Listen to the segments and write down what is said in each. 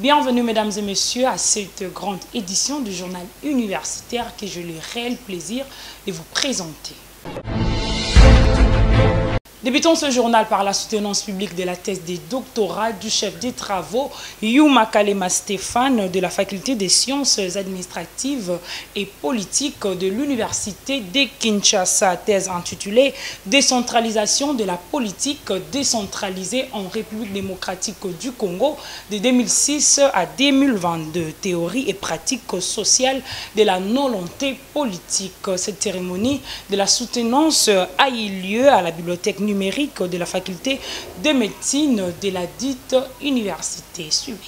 Bienvenue mesdames et messieurs à cette grande édition du journal universitaire que j'ai le réel plaisir de vous présenter. Débutons ce journal par la soutenance publique de la thèse de doctorat du chef des travaux Yuma Kalema Stéphane de la faculté des sciences administratives et politiques de l'université de Kinshasa. Thèse intitulée « Décentralisation de la politique décentralisée en République démocratique du Congo de 2006 à 2022. Théorie et pratique sociale de la non-volonté politique ». Cette cérémonie de la soutenance a eu lieu à la bibliothèque numérique de la faculté de médecine de la dite université. Suivez.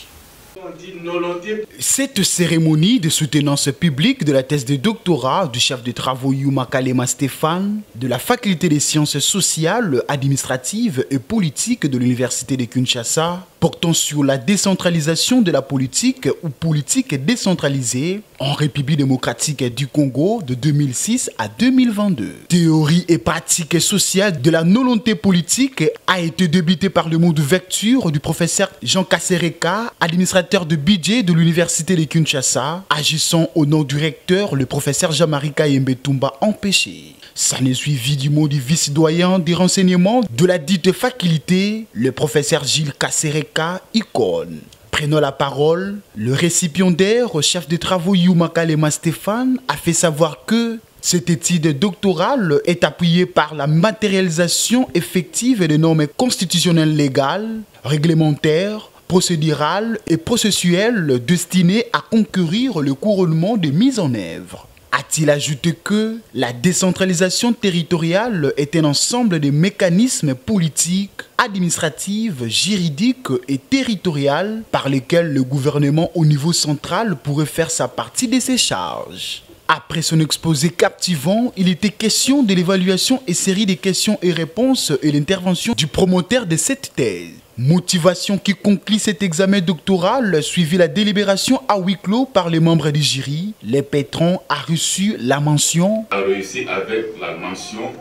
Cette cérémonie de soutenance publique de la thèse de doctorat du chef de travaux Yuma Kalema Stéphane de la faculté des sciences sociales, administratives et politiques de l'université de Kinshasa portant sur la décentralisation de la politique ou politique décentralisée en République démocratique du Congo de 2006 à 2022. Théorie et pratique sociale de la non-volonté politique a été débutée par le mot d'ouverture du professeur Jean Kassereka, administrateur de budget de l'université de Kinshasa, agissant au nom du recteur, le professeur Jean-Marie Kayembe Toumba empêché. Ça n'est suivi du mot du vice-doyen des renseignements de la dite faculté, le professeur Gilles Kassereka Icône. Prenant la parole, le récipiendaire, chef de travaux Yuma Kalema Stéphane, a fait savoir que cette étude doctorale est appuyée par la matérialisation effective des normes constitutionnelles légales, réglementaires, procédurales et processuelles destinées à concourir le couronnement de mise en œuvre. A-t-il ajouté que la décentralisation territoriale est un ensemble de mécanismes politiques, administratifs, juridiques et territoriaux par lesquels le gouvernement au niveau central pourrait faire sa partie de ses charges. Après son exposé captivant, il était question de l'évaluation et série de questions et réponses et l'intervention du promoteur de cette thèse. Motivation qui conclut cet examen doctoral suivi la délibération à huis clos par les membres du jury. Le patron a reçu la mention. A réussi avec la mention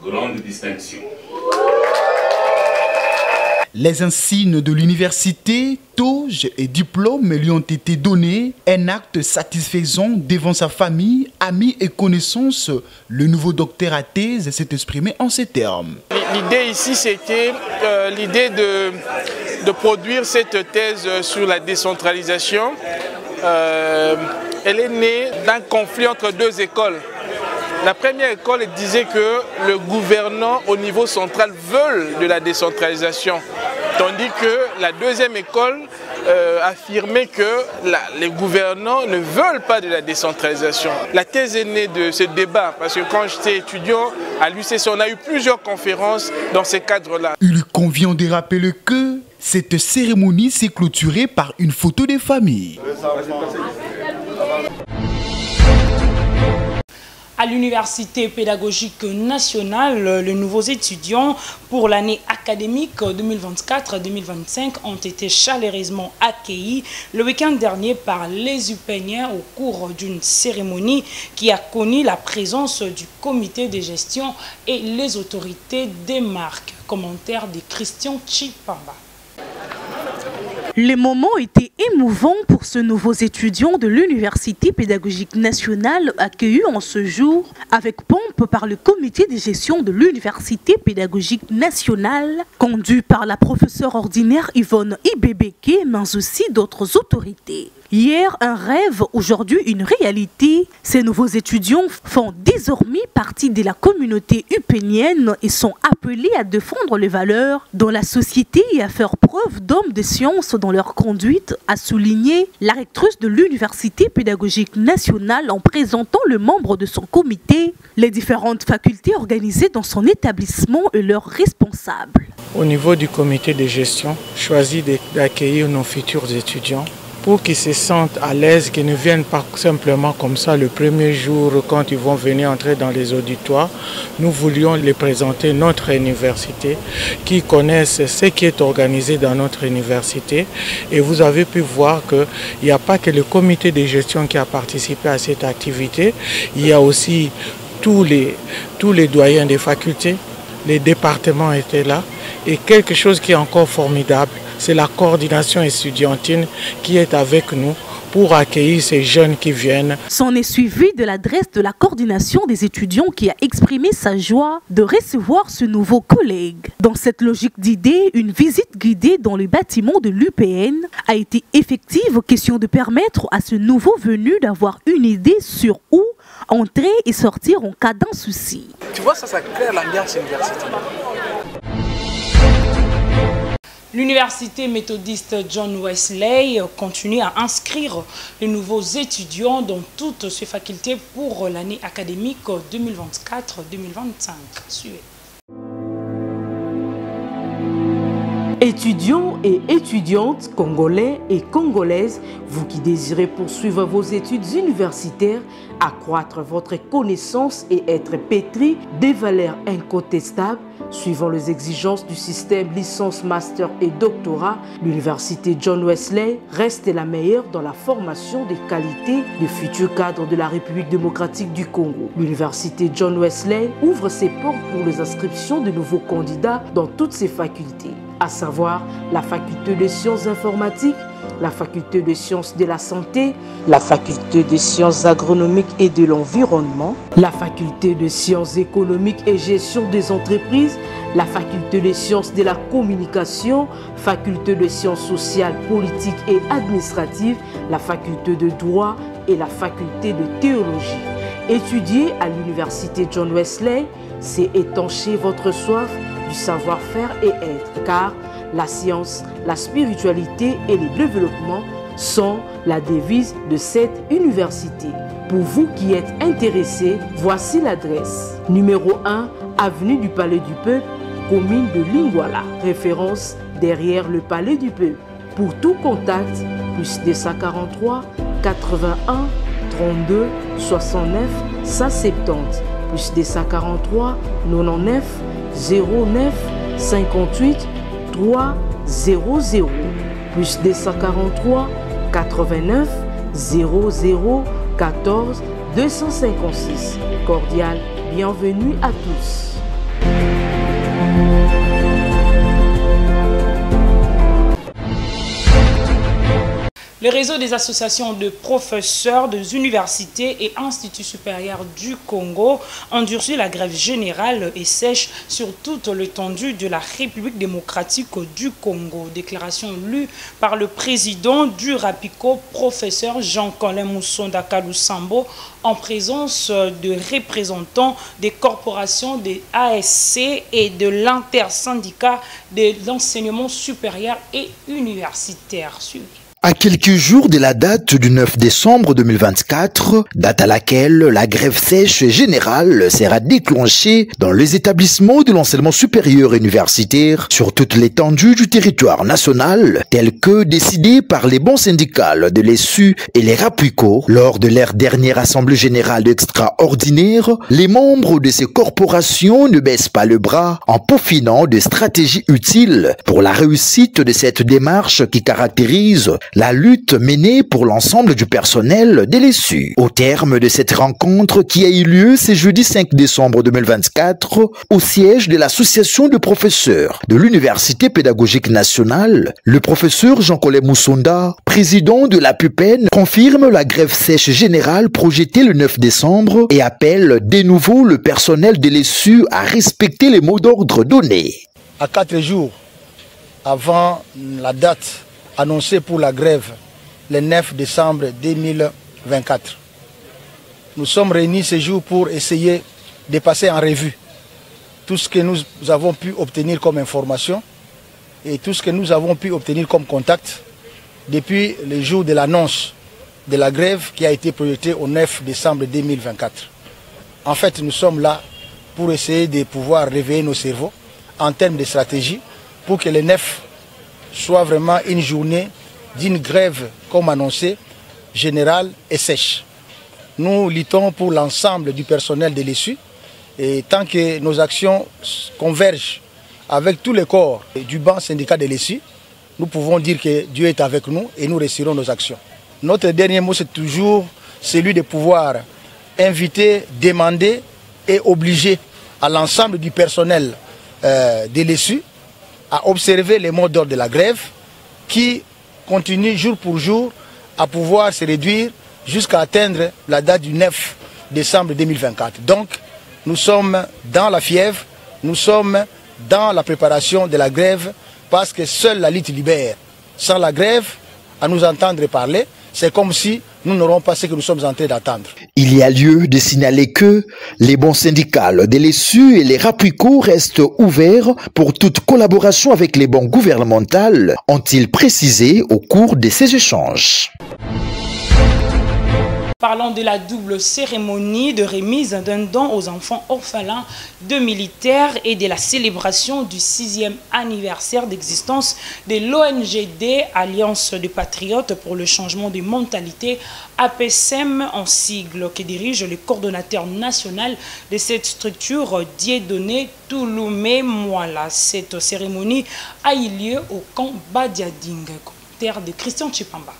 grande distinction. Les insignes de l'université, toge et diplômes lui ont été donnés. Un acte satisfaisant devant sa famille, amis et connaissances. Le nouveau docteur à thèse s'est exprimé en ces termes. L'idée ici, c'était l'idée de produire cette thèse sur la décentralisation. Elle est née d'un conflit entre deux écoles. La première école disait que le gouvernant au niveau central veut de la décentralisation, tandis que la deuxième école affirmait que les gouvernants ne veulent pas de la décentralisation. La thèse est née de ce débat, parce que quand j'étais étudiant à l'UCC, on a eu plusieurs conférences dans ces cadres-là. Il convient de rappeler que cette cérémonie s'est clôturée par une photo des familles. À l'Université pédagogique nationale, les nouveaux étudiants pour l'année académique 2024-2025 ont été chaleureusement accueillis le week-end dernier par les UPNiens au cours d'une cérémonie qui a connu la présence du comité de gestion et les autorités des marques. Commentaire de Christian Chipamba. Les moments étaient émouvants pour ce nouveaux étudiants de l'Université pédagogique nationale accueillis en ce jour avec pompe par le comité de gestion de l'Université pédagogique nationale, conduit par la professeure ordinaire Yvonne Ibebeke, mais aussi d'autres autorités. Hier, un rêve, aujourd'hui une réalité. Ces nouveaux étudiants font désormais partie de la communauté upénienne et sont appelés à défendre les valeurs dans la société et à faire preuve d'hommes de science dans leur conduite, a souligné la rectrice de l'Université pédagogique nationale en présentant le membre de son comité, les différentes facultés organisées dans son établissement et leurs responsables. Au niveau du comité de gestion, choisi d'accueillir nos futurs étudiants pour qu'ils se sentent à l'aise, qu'ils ne viennent pas simplement comme ça le premier jour quand ils vont venir entrer dans les auditoires. Nous voulions les présenter notre université, qu'ils connaissent ce qui est organisé dans notre université. Et vous avez pu voir qu'il n'y a pas que le comité de gestion qui a participé à cette activité, il y a aussi tous les doyens des facultés, les départements étaient là. Et quelque chose qui est encore formidable, c'est la coordination estudiantine qui est avec nous pour accueillir ces jeunes qui viennent. S'en est suivi de l'adresse de la coordination des étudiants qui a exprimé sa joie de recevoir ce nouveau collègue. Dans cette logique d'idées, une visite guidée dans le bâtiment de l'UPN a été effective, question de permettre à ce nouveau venu d'avoir une idée sur où entrer et sortir en cas d'un souci. Tu vois, ça crée l'ambiance universitaire. L'université méthodiste John Wesley continue à inscrire les nouveaux étudiants dans toutes ses facultés pour l'année académique 2024-2025. Suivez. Étudiants et étudiantes congolais et congolaises, vous qui désirez poursuivre vos études universitaires, accroître votre connaissance et être pétri des valeurs incontestables, suivant les exigences du système licence, master et doctorat, l'université John Wesley reste la meilleure dans la formation des qualités des futurs cadres de la République démocratique du Congo. L'université John Wesley ouvre ses portes pour les inscriptions de nouveaux candidats dans toutes ses facultés, à savoir la faculté de sciences informatiques, la faculté de sciences de la santé, la faculté de sciences agronomiques et de l'environnement, la faculté de sciences économiques et gestion des entreprises, la faculté de sciences de la communication, faculté de sciences sociales, politiques et administratives, la faculté de droit et la faculté de théologie. Étudier à l'université John Wesley, c'est étancher votre soif du savoir-faire et être, car la science, la spiritualité et le développement sont la devise de cette université. Pour vous qui êtes intéressés, voici l'adresse. Numéro 1, avenue du Palais du Peuple, commune de Lingwala, référence derrière le Palais du Peuple. Pour tout contact, plus 243 81 32 69 170, plus 243 99 09 58 300, plus 243 89 00 14 256. Cordial bienvenue à tous. Le réseau des associations de professeurs des universités et instituts supérieurs du Congo endurcit la grève générale et sèche sur toute l'étendue de la République démocratique du Congo. Déclaration lue par le président du RAPICO, professeur Jean-Colin Moussonda Kalousambo, en présence de représentants des corporations des ASC et de l'intersyndicat de l'enseignement supérieur et universitaire. Suivi. À quelques jours de la date du 9 décembre 2024, date à laquelle la grève sèche générale sera déclenchée dans les établissements de l'enseignement supérieur et universitaire sur toute l'étendue du territoire national, tel que décidé par les bons syndicats de l'ESU et les RAPICO lors de leur dernière assemblée générale extraordinaire, les membres de ces corporations ne baissent pas le bras en peaufinant des stratégies utiles pour la réussite de cette démarche qui caractérise la lutte menée pour l'ensemble du personnel de l'ESU. Au terme de cette rencontre qui a eu lieu ce jeudi 5 décembre 2024 au siège de l'association de professeurs de l'Université pédagogique nationale, le professeur Jean-Colin Moussonda, président de la PUPEN, confirme la grève sèche générale projetée le 9 décembre et appelle de nouveau le personnel de l'ESU à respecter les mots d'ordre donnés. À 4 jours avant la date annoncé pour la grève le 9 décembre 2024. Nous sommes réunis ce jour pour essayer de passer en revue tout ce que nous avons pu obtenir comme information et tout ce que nous avons pu obtenir comme contact depuis le jour de l'annonce de la grève qui a été projetée au 9 décembre 2024. En fait, nous sommes là pour essayer de pouvoir réveiller nos cerveaux en termes de stratégie pour que le 9 soit vraiment une journée d'une grève, comme annoncé, générale et sèche. Nous luttons pour l'ensemble du personnel de l'ESU et tant que nos actions convergent avec tous les corps du banc syndical de l'ESU, nous pouvons dire que Dieu est avec nous et nous réussirons nos actions. Notre dernier mot, c'est toujours celui de pouvoir inviter, demander et obliger à l'ensemble du personnel de l'ESU à observer les mots d'ordre de la grève qui continue jour pour jour à pouvoir se réduire jusqu'à atteindre la date du 9 décembre 2024. Donc, nous sommes dans la fièvre, nous sommes dans la préparation de la grève parce que seule la lutte libère. Sans la grève, à nous entendre parler, c'est comme si nous n'aurons pas ce que nous sommes en train d'attendre. Il y a lieu de signaler que les bons syndicales de l'ESU et les RAPUICO restent ouverts pour toute collaboration avec les bons gouvernementales, ont-ils précisé au cours de ces échanges. Parlons de la double cérémonie de remise d'un don aux enfants orphelins de militaires et de la célébration du 6e anniversaire d'existence de l'ONGD, Alliance des Patriotes pour le changement de mentalité, APSEM en sigle, qui dirige le coordonnateur national de cette structure, Dieudonné Touloumé Mwala. Cette cérémonie a eu lieu au camp Badiading, commentaire de Christian Chipamba.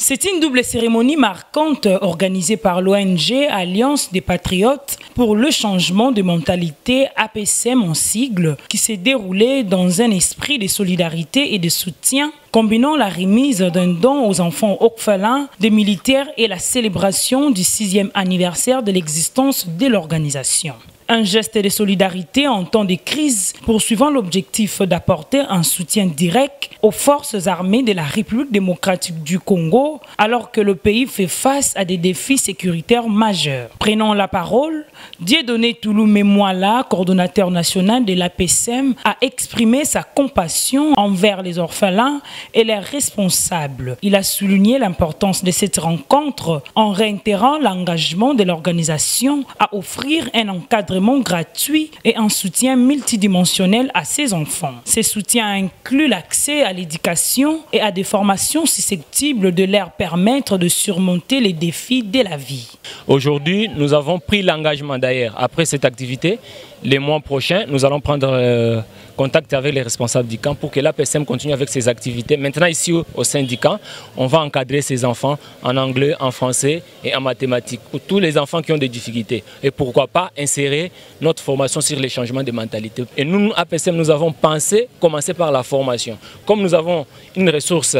C'est une double cérémonie marquante organisée par l'ONG Alliance des Patriotes pour le changement de mentalité, APSEM en sigle, qui s'est déroulée dans un esprit de solidarité et de soutien, combinant la remise d'un don aux enfants orphelins des militaires et la célébration du 6e anniversaire de l'existence de l'organisation. Un geste de solidarité en temps de crise, poursuivant l'objectif d'apporter un soutien direct aux forces armées de la République démocratique du Congo, alors que le pays fait face à des défis sécuritaires majeurs. Prenant la parole, Dieudonné Touloumé Mwala, coordonnateur national de l'APSEM, a exprimé sa compassion envers les orphelins et leurs responsables. Il a souligné l'importance de cette rencontre en réitérant l'engagement de l'organisation à offrir un encadrement gratuit et un soutien multidimensionnel à ses enfants. Ce soutien inclut l'accès à l'éducation et à des formations susceptibles de leur permettre de surmonter les défis de la vie. Aujourd'hui, nous avons pris l'engagement d'ailleurs, après cette activité, les mois prochains, nous allons prendre contact avec les responsables du camp pour que l'APSEM continue avec ses activités. Maintenant, ici au sein du camp, on va encadrer ces enfants en anglais, en français et en mathématiques, pour tous les enfants qui ont des difficultés. Et pourquoi pas insérer notre formation sur les changements de mentalité. Et nous, APSEM, nous avons pensé commencer par la formation. Comme nous avons une ressource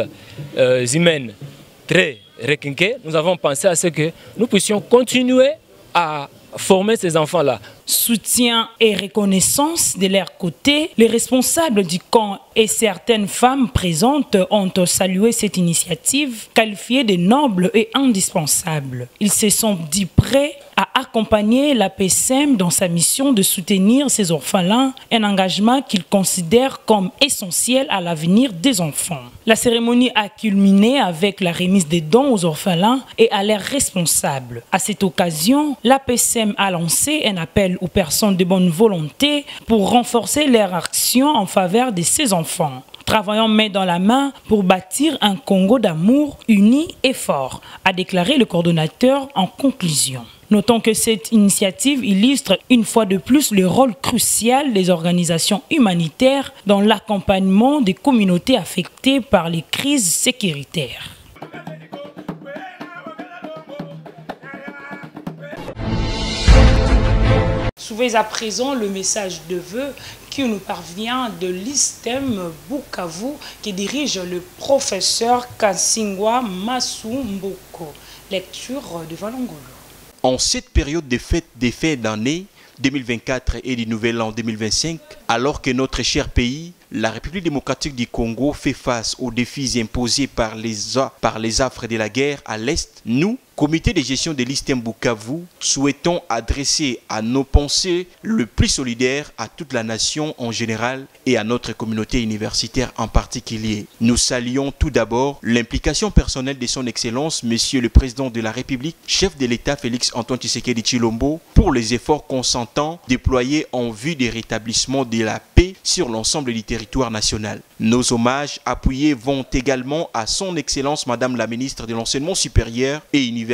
humaine très requinquée, nous avons pensé à ce que nous puissions continuer à former ces enfants-là. Soutien et reconnaissance de leur côté, les responsables du camp et certaines femmes présentes ont salué cette initiative qualifiée de noble et indispensable. Ils se sont dit prêts à accompagner l'APSEM dans sa mission de soutenir ces orphelins, un engagement qu'ils considèrent comme essentiel à l'avenir des enfants. La cérémonie a culminé avec la remise des dons aux orphelins et à leurs responsables. À cette occasion, l'APSEM a lancé un appel aux personnes de bonne volonté pour renforcer leur action en faveur de ces enfants. Travaillons main dans la main pour bâtir un Congo d'amour uni et fort, a déclaré le coordonnateur en conclusion. Notons que cette initiative illustre une fois de plus le rôle crucial des organisations humanitaires dans l'accompagnement des communautés affectées par les crises sécuritaires. Suivez à présent le message de vœux qui nous parvient de l'ISTEM Bukavu qui dirige le professeur Kassingwa Masumboko. Lecture de Valongolo. En cette période de fête des fins d'année 2024 et du nouvel an 2025, alors que notre cher pays, la République démocratique du Congo, fait face aux défis imposés par les affres de la guerre à l'Est, nous, Comité de gestion de l'ISTEM Bukavu, souhaitons adresser à nos pensées le plus solidaire à toute la nation en général et à notre communauté universitaire en particulier. Nous saluons tout d'abord l'implication personnelle de son Excellence, Monsieur le Président de la République, chef de l'État Félix Antoine Tshisekedi Tshilombo, pour les efforts consentants déployés en vue du rétablissement de la paix sur l'ensemble du territoire national. Nos hommages appuyés vont également à son Excellence Madame la Ministre de l'Enseignement supérieur et universitaire,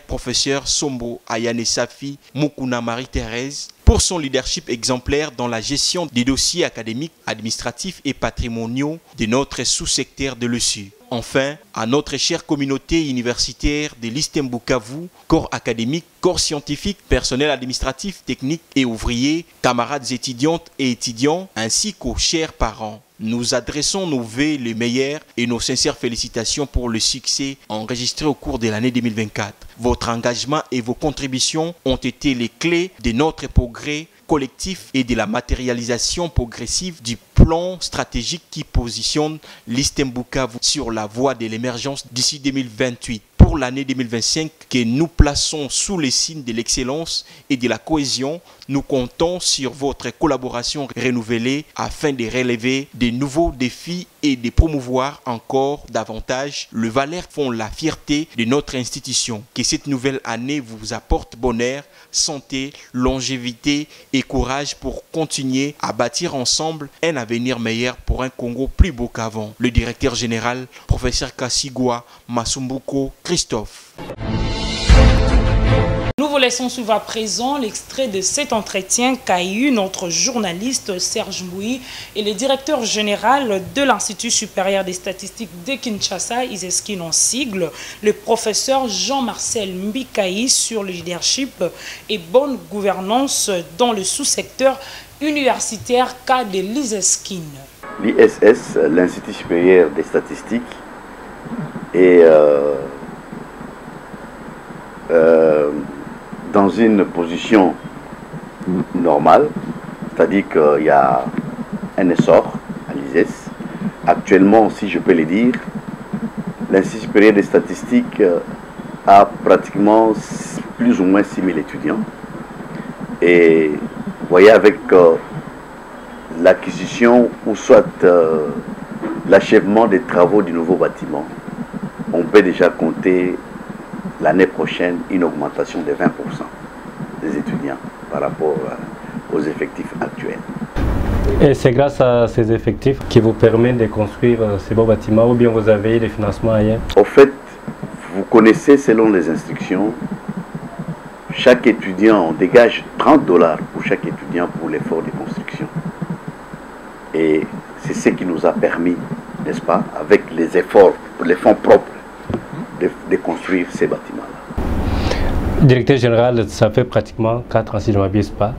professeur Sombo Ayane Safi Mukuna Marie-Thérèse, pour son leadership exemplaire dans la gestion des dossiers académiques, administratifs et patrimoniaux de notre sous-secteur de l'ESU. Enfin, à notre chère communauté universitaire de l'ISTEM Bukavu, corps académique, corps scientifique, personnel administratif, technique et ouvrier, camarades étudiantes et étudiants, ainsi qu'aux chers parents. Nous adressons nos vœux les meilleurs et nos sincères félicitations pour le succès enregistré au cours de l'année 2024. Votre engagement et vos contributions ont été les clés de notre progrès collectif et de la matérialisation progressive du plan stratégique qui positionne l'Eastern Bukavu sur la voie de l'émergence d'ici 2028. Pour l'année 2025 que nous plaçons sous les signes de l'excellence et de la cohésion, nous comptons sur votre collaboration renouvelée afin de relever de nouveaux défis et de promouvoir encore davantage le valeur font la fierté de notre institution. Que cette nouvelle année vous apporte bonheur, santé, longévité et courage pour continuer à bâtir ensemble un avenir meilleur pour un Congo plus beau qu'avant. Le directeur général, professeur Kassigwa Masumbuko Christophe. Nous vous laissons suivre à présent l'extrait de cet entretien qu'a eu notre journaliste Serge Mouy et le directeur général de l'Institut supérieur des statistiques de Kinshasa, ISESKIN en sigle, le professeur Jean-Marcel Mbikaï sur le leadership et bonne gouvernance dans le sous-secteur universitaire cas de l'ISESKIN. L'ISS, l'Institut supérieur des statistiques, est dans une position normale, c'est-à-dire qu'il y a un essor à l'ISES. Actuellement, si je peux le dire, l'Institut supérieur des statistiques a pratiquement plus ou moins 6 000 étudiants. Et vous voyez, avec l'acquisition ou soit l'achèvement des travaux du nouveau bâtiment, on peut déjà compter l'année prochaine une augmentation de 20% des étudiants par rapport aux effectifs actuels. Et c'est grâce à ces effectifs qui vous permettent de construire ces beaux bâtiments ou bien vous avez des financements ailleurs? Au fait, vous connaissez selon les instructions, chaque étudiant, on dégage $30 pour chaque étudiant pour l'effort de construction. Et c'est ce qui nous a permis, n'est-ce pas, avec les efforts, les fonds propres, de construire ces bâtiments-là. Directeur général, ça fait pratiquement 4 ans si je ne m'abuse pas.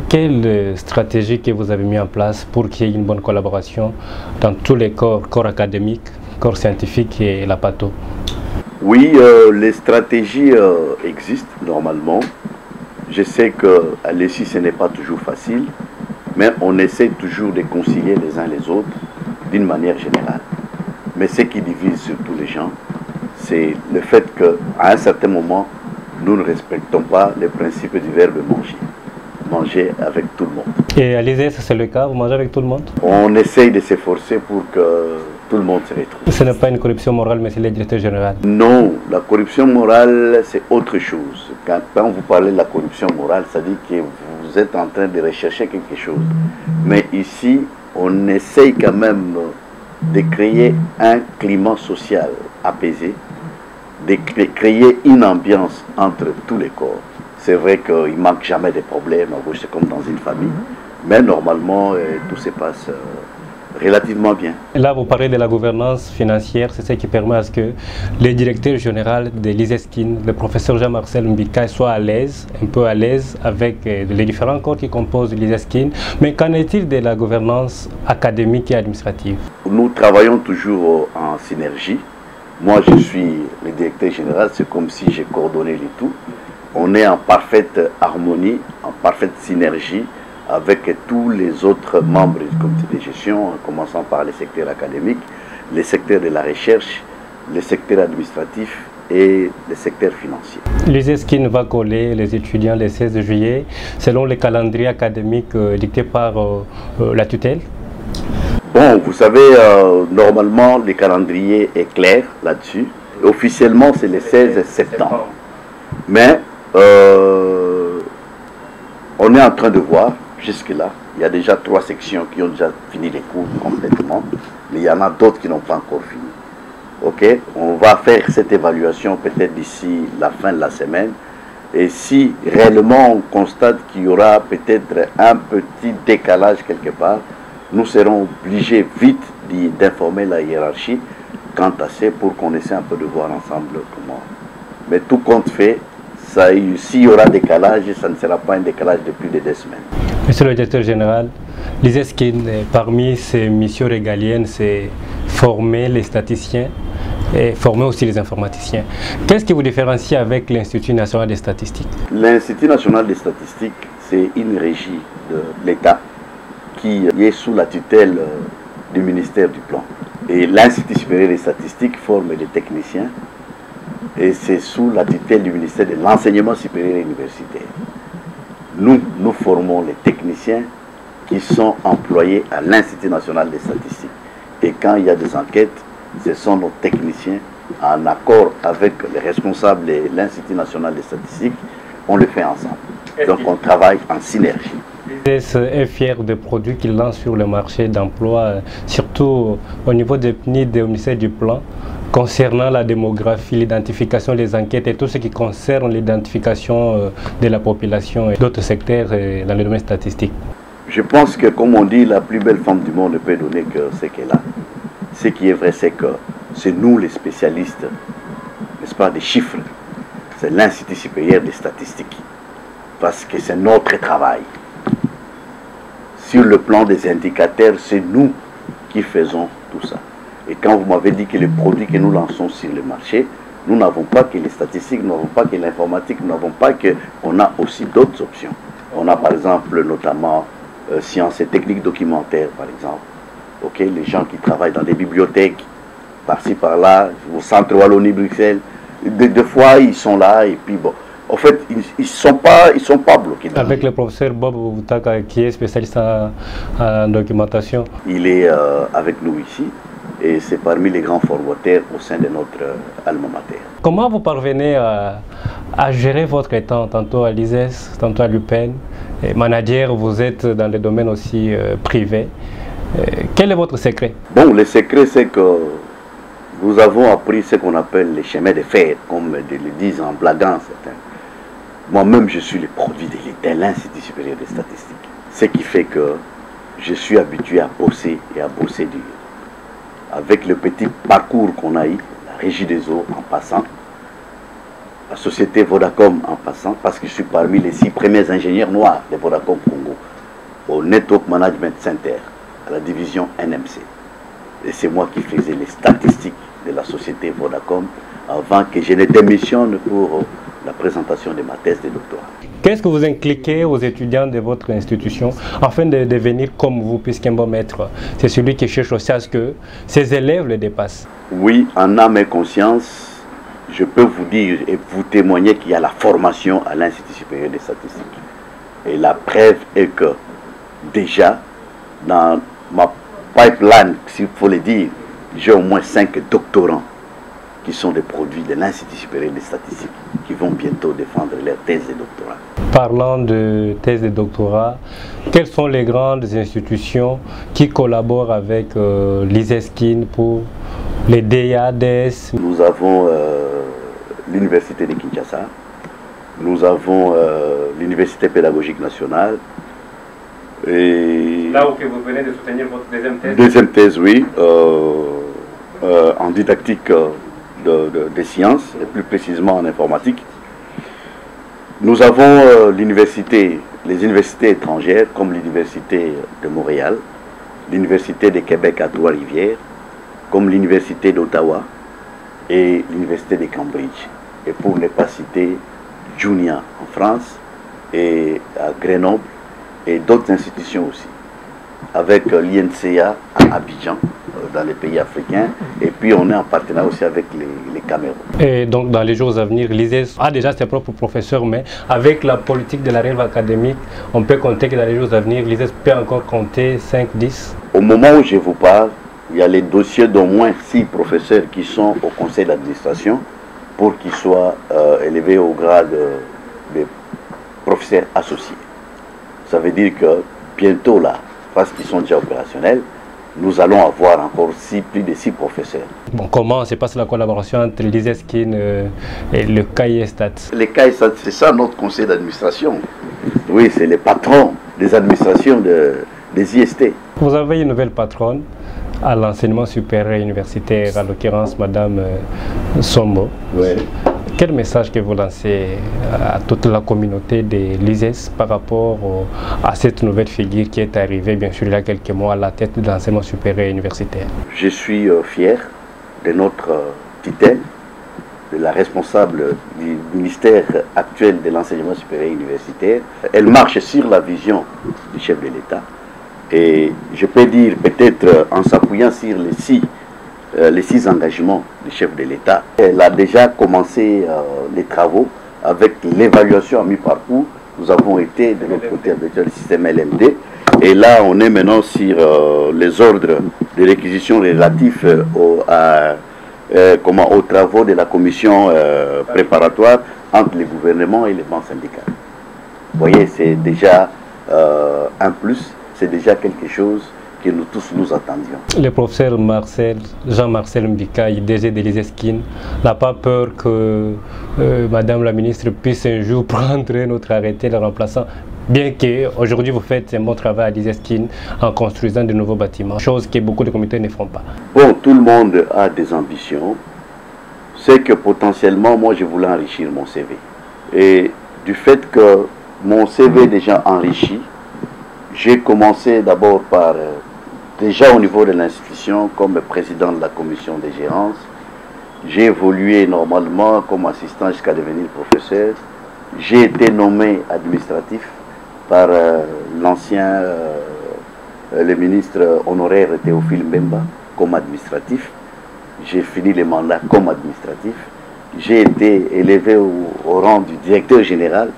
Quelle stratégie que vous avez mis en place pour qu'il y ait une bonne collaboration dans tous les corps académiques, corps scientifiques et la PATO? Oui, les stratégies existent normalement. Je sais qu'à l'ESI ce n'est pas toujours facile, mais on essaie toujours de concilier les uns les autres d'une manière générale. Mais ce qui divise surtout les gens, c'est le fait qu'à un certain moment, nous ne respectons pas les principes du verbe manger. Manger avec tout le monde. Et à l'ISES, c'est le cas, vous mangez avec tout le monde? On essaye de s'efforcer pour que tout le monde se retrouve. Ce n'est pas une corruption morale, mais c'est le directeur général. Non, la corruption morale, c'est autre chose. Quand vous parlez de la corruption morale, ça dit que vous êtes en train de rechercher quelque chose. Mais ici, on essaye quand même de créer un climat social apaisé, de créer une ambiance entre tous les corps. C'est vrai qu'il ne manque jamais de problèmes, c'est comme dans une famille, mais normalement tout se passe relativement bien. Là, vous parlez de la gouvernance financière, c'est ce qui permet à ce que le directeur général de l'ISESKIN, le professeur Jean-Marcel Mbikaï, soit à l'aise, un peu à l'aise avec les différents corps qui composent l'ISESKIN. Mais qu'en est-il de la gouvernance académique et administrative? Nous travaillons toujours en synergie. Moi, je suis le directeur général, c'est comme si j'ai coordonné le tout. On est en parfaite harmonie, en parfaite synergie avec tous les autres membres du comité de gestion, en commençant par les secteurs académiques, les secteurs de la recherche, les secteurs administratifs et les secteurs financiers. L'ISESKIN va coller les étudiants le 16 juillet, selon les calendriers académiques dictés par la tutelle? Bon, vous savez, normalement, le calendrier est clair là-dessus. Officiellement, c'est le 16 septembre. Mais on est en train de voir, jusque-là, il y a déjà 3 sections qui ont déjà fini les cours complètement, mais il y en a d'autres qui n'ont pas encore fini. Ok, on va faire cette évaluation peut-être d'ici la fin de la semaine. Et si réellement on constate qu'il y aura peut-être un petit décalage quelque part, nous serons obligés vite d'informer la hiérarchie quant à ça pour qu'on essaie un peu de voir ensemble comment. Mais tout compte fait, s'il y aura décalage, ça ne sera pas un décalage de plus de 2 semaines. Monsieur le directeur général, l'ISESKIN, parmi ses missions régaliennes, c'est former les statisticiens et former aussi les informaticiens. Qu'est-ce qui vous différencie avec l'Institut national des statistiques? L'Institut national des statistiques, c'est une régie de l'État qui est sous la tutelle du ministère du Plan. Et l'Institut supérieur des statistiques forme les techniciens et c'est sous la tutelle du ministère de l'enseignement supérieur et universitaire. Nous formons les techniciens qui sont employés à l'Institut national des statistiques. Et quand il y a des enquêtes, ce sont nos techniciens, en accord avec les responsables de l'Institut national des statistiques, on le fait ensemble. Donc on travaille en synergie. L'ISES est fier des produits qu'il lance sur le marché d'emploi, surtout au niveau des PNID et au ministère du Plan, concernant la démographie, l'identification des enquêtes et tout ce qui concerne l'identification de la population et d'autres secteurs dans le domaine statistique. Je pense que, comme on dit, la plus belle femme du monde ne peut donner que ce qu'elle a. Ce qui est vrai, c'est que c'est nous les spécialistes, n'est-ce pas, des chiffres. C'est l'Institut supérieur des statistiques. Parce que c'est notre travail. Sur le plan des indicateurs, c'est nous qui faisons tout ça. Et quand vous m'avez dit que les produits que nous lançons sur le marché, nous n'avons pas que les statistiques, nous n'avons pas que l'informatique, nous n'avons pas que... On a aussi d'autres options. On a par exemple notamment sciences et techniques documentaires, par exemple. Okay, les gens qui travaillent dans des bibliothèques, par-ci, par-là, au centre Wallonie-Bruxelles, des fois ils sont là et puis bon. En fait, ils ne sont pas bloqués. Avec le professeur Bob Boutaka, qui est spécialiste en documentation. Il est avec nous ici et c'est parmi les grands formateurs au sein de notre alma mater. Comment vous parvenez à gérer votre temps, tantôt à l'ISES, tantôt à l'UPEN? Manager, vous êtes dans des domaines aussi privés. Quel est votre secret? Bon, le secret, c'est que nous avons appris ce qu'on appelle les chemins de fer, comme le disent en blaguant certains. Moi-même, je suis le produit de l'Institut supérieur des statistiques. Ce qui fait que je suis habitué à bosser et à bosser dur. Avec le petit parcours qu'on a eu, la Régie des eaux en passant, la société Vodacom en passant, parce que je suis parmi les 6 premiers ingénieurs noirs de Vodacom Congo, au Network Management Center, à la division NMC. Et c'est moi qui faisais les statistiques de la société Vodacom avant que je ne démissionne pour la présentation de ma thèse de doctorat. Qu'est-ce que vous impliquez aux étudiants de votre institution afin de devenir comme vous, puisqu'un bon maître, c'est celui qui cherche aussi à ce que ses élèves le dépassent? Oui, en âme et conscience, je peux vous dire et vous témoigner qu'il y a la formation à l'Institut supérieur des statistiques. Et la preuve est que déjà, dans ma pipeline, s'il faut le dire, j'ai au moins 5 doctorants qui sont des produits de l'Institut supérieur des statistiques qui vont bientôt défendre leur thèse de doctorat. Parlant de thèse de doctorat, quelles sont les grandes institutions qui collaborent avec l'ISESKIN pour les DADS? Nous avons l'Université de Kinshasa, nous avons l'Université pédagogique nationale. Et là où vous venez de soutenir votre deuxième thèse? Deuxième thèse, oui, en didactique des sciences, et plus précisément en informatique. Nous avons les universités étrangères, comme l'Université de Montréal, l'Université de Québec à Trois-Rivières, comme l'Université d'Ottawa et l'Université de Cambridge. Et pour ne pas citer, Junia en France et à Grenoble et d'autres institutions aussi, avec l'INCA à Abidjan, dans les pays africains, et puis on est en partenariat aussi avec les Cameroun. Et donc dans les jours à venir, l'ISES a déjà ses propres professeurs, mais avec la politique de la relève académique, on peut compter que dans les jours à venir, l'ISES peut encore compter 5-10? Au moment où je vous parle, il y a les dossiers d'au moins 6 professeurs qui sont au conseil d'administration pour qu'ils soient élevés au grade de professeurs associés. Ça veut dire que bientôt là, parce qu'ils sont déjà opérationnels, nous allons avoir encore plus de 6 professeurs. Bon, comment se passe la collaboration entre l'ISESKIN et le CAIESTAT? Le CAIESTAT, c'est ça notre conseil d'administration. Oui, c'est les patrons des administrations des IST. Vous avez une nouvelle patronne à l'enseignement supérieur et universitaire, à l'occurrence Madame Sombo. Oui. Quel message que vous lancez à toute la communauté de l'ISES par rapport à cette nouvelle figure qui est arrivée, bien sûr, il y a quelques mois à la tête de l'enseignement supérieur et universitaire? Je suis fier de notre tutelle, de la responsable du ministère actuel de l'enseignement supérieur et universitaire. Elle marche sur la vision du chef de l'État. Et je peux dire, peut-être en s'appuyant sur les six engagements du chef de l'État, elle a déjà commencé les travaux avec l'évaluation à mi-parcours. Nous avons été de l'autre côté avec le système LMD. Et là, on est maintenant sur les ordres de réquisition relatifs aux travaux de la commission préparatoire entre les gouvernements et les banques syndicales. Vous voyez, c'est déjà un plus, c'est déjà quelque chose que nous tous nous attendions. Le professeur Jean-Marcel Mbikaï, DG de l'ISESKIN, n'a pas peur que Madame la ministre puisse un jour prendre notre arrêté le remplaçant, bien qu'aujourd'hui vous faites un bon travail à l'ISESKIN en construisant de nouveaux bâtiments, chose que beaucoup de comités ne font pas. Bon, tout le monde a des ambitions. C'est que potentiellement, moi je voulais enrichir mon CV. Et du fait que mon CV est déjà enrichi, j'ai commencé d'abord par, déjà au niveau de l'institution, comme président de la commission des gérances. J'ai évolué normalement comme assistant jusqu'à devenir professeur. J'ai été nommé administratif par l'ancien, le ministre honoraire Théophile Mbemba comme administratif. J'ai fini le mandat comme administratif. J'ai été élevé au rang du directeur général,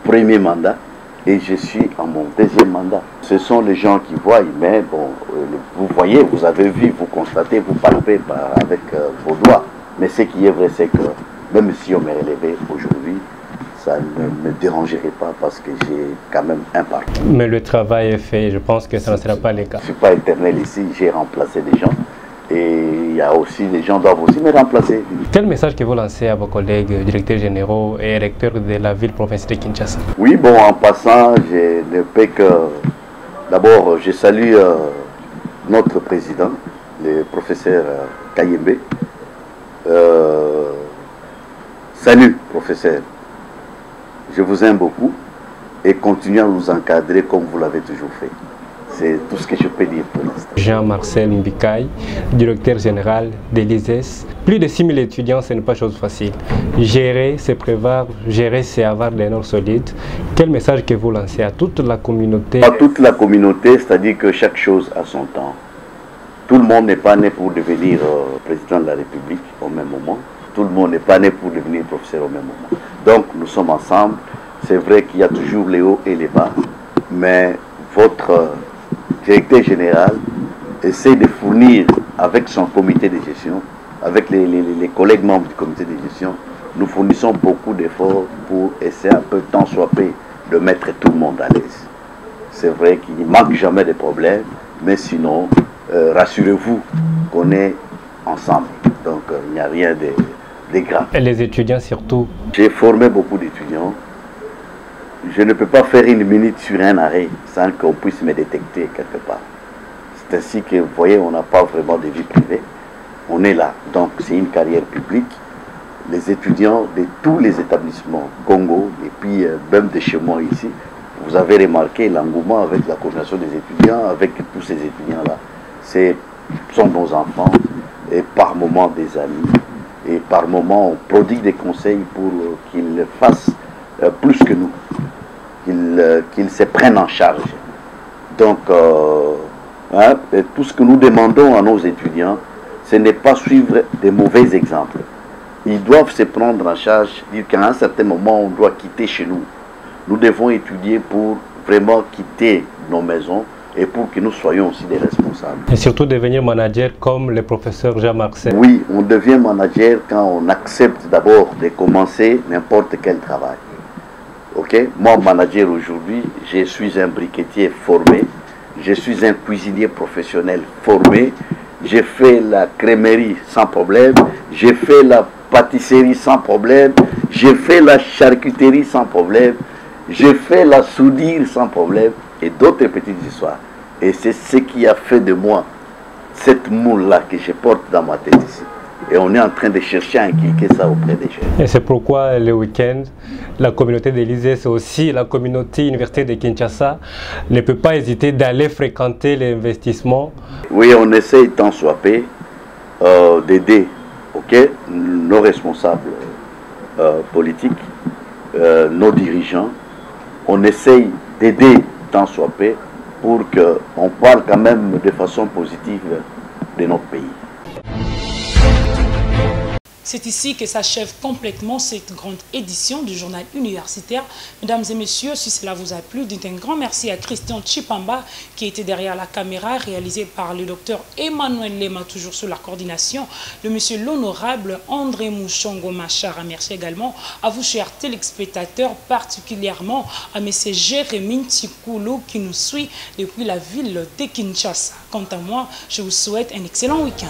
premier mandat. Et je suis en mon deuxième mandat. Ce sont les gens qui voient, mais bon, vous voyez, vous avez vu, vous constatez, vous palpez avec vos doigts. Mais ce qui est vrai, c'est que même si on m'est élevé aujourd'hui, ça ne me dérangerait pas parce que j'ai quand même un parcours. Mais le travail est fait, je pense que ça ne sera pas le cas. Je ne suis pas éternel ici, j'ai remplacé des gens. Et il y a aussi, les gens doivent aussi me remplacer. Quel message que vous lancez à vos collègues directeurs généraux et recteurs de la ville provinciale de Kinshasa? Oui, bon, en passant, je ne peux que... D'abord, je salue notre président, le professeur Kayembe. Salut, professeur. Je vous aime beaucoup et continuez à nous encadrer comme vous l'avez toujours fait. C'est tout ce que je peux dire pour l'instant. Jean-Marcel Mbikaï, directeur général de l'ISES. Plus de 6 000 étudiants, ce n'est pas chose facile. Gérer, c'est prévoir, gérer, c'est avoir des normes solides. Quel message que vous lancez à toute la communauté? À toute la communauté, c'est-à-dire que chaque chose a son temps. Tout le monde n'est pas né pour devenir président de la République au même moment. Tout le monde n'est pas né pour devenir professeur au même moment. Donc nous sommes ensemble. C'est vrai qu'il y a toujours les hauts et les bas. Mais votre directeur général essaie de fournir avec son comité de gestion, avec les collègues membres du comité de gestion, nous fournissons beaucoup d'efforts pour essayer un peu tant soit peu de mettre tout le monde à l'aise. C'est vrai qu'il ne manque jamais de problèmes, mais sinon, rassurez-vous qu'on est ensemble. Donc il n'y a rien de grave. Et les étudiants surtout? J'ai formé beaucoup d'étudiants. Je ne peux pas faire une minute sur un arrêt sans qu'on puisse me détecter quelque part. C'est ainsi que, vous voyez, on n'a pas vraiment de vie privée. On est là. Donc, c'est une carrière publique. Les étudiants de tous les établissements Congo, et puis même de chez moi ici, vous avez remarqué l'engouement avec la coordination des étudiants, avec tous ces étudiants-là. Ce sont nos enfants, et par moments des amis, et par moments on prodigue des conseils pour qu'ils fassent plus que nous. Qu'ils se prennent en charge. Donc, tout ce que nous demandons à nos étudiants, ce n'est pas suivre des mauvais exemples. Ils doivent se prendre en charge, dire qu'à un certain moment, on doit quitter chez nous. Nous devons étudier pour vraiment quitter nos maisons et pour que nous soyons aussi des responsables. Et surtout devenir manager comme le professeur Jean-Marcel. Oui, on devient manager quand on accepte d'abord de commencer n'importe quel travail. Ok, moi, manager aujourd'hui, je suis un briquetier formé, je suis un cuisinier professionnel formé, j'ai fait la crèmerie sans problème, j'ai fait la pâtisserie sans problème, j'ai fait la charcuterie sans problème, j'ai fait la soudure sans problème et d'autres petites histoires. Et c'est ce qui a fait de moi cette moule-là que je porte dans ma tête ici. Et on est en train de chercher à inculquer ça auprès des jeunes. Et c'est pourquoi le week-end, la communauté de l'ISES, aussi la communauté universitaire de Kinshasa, ne peut pas hésiter d'aller fréquenter les investissements. Oui, on essaye tant soit peu d'aider nos responsables politiques, nos dirigeants. On essaye d'aider tant soit peu pour qu'on parle quand même de façon positive de notre pays. C'est ici que s'achève complètement cette grande édition du journal universitaire. Mesdames et messieurs, si cela vous a plu, dites un grand merci à Christian Chipamba qui était derrière la caméra, réalisé par le docteur Emmanuel Lema, toujours sous la coordination de monsieur l'honorable André Mouchongo Machara. Merci également à vous, chers téléspectateurs, particulièrement à monsieur Jérémy Tikoulou qui nous suit depuis la ville de Kinshasa. Quant à moi, je vous souhaite un excellent week-end.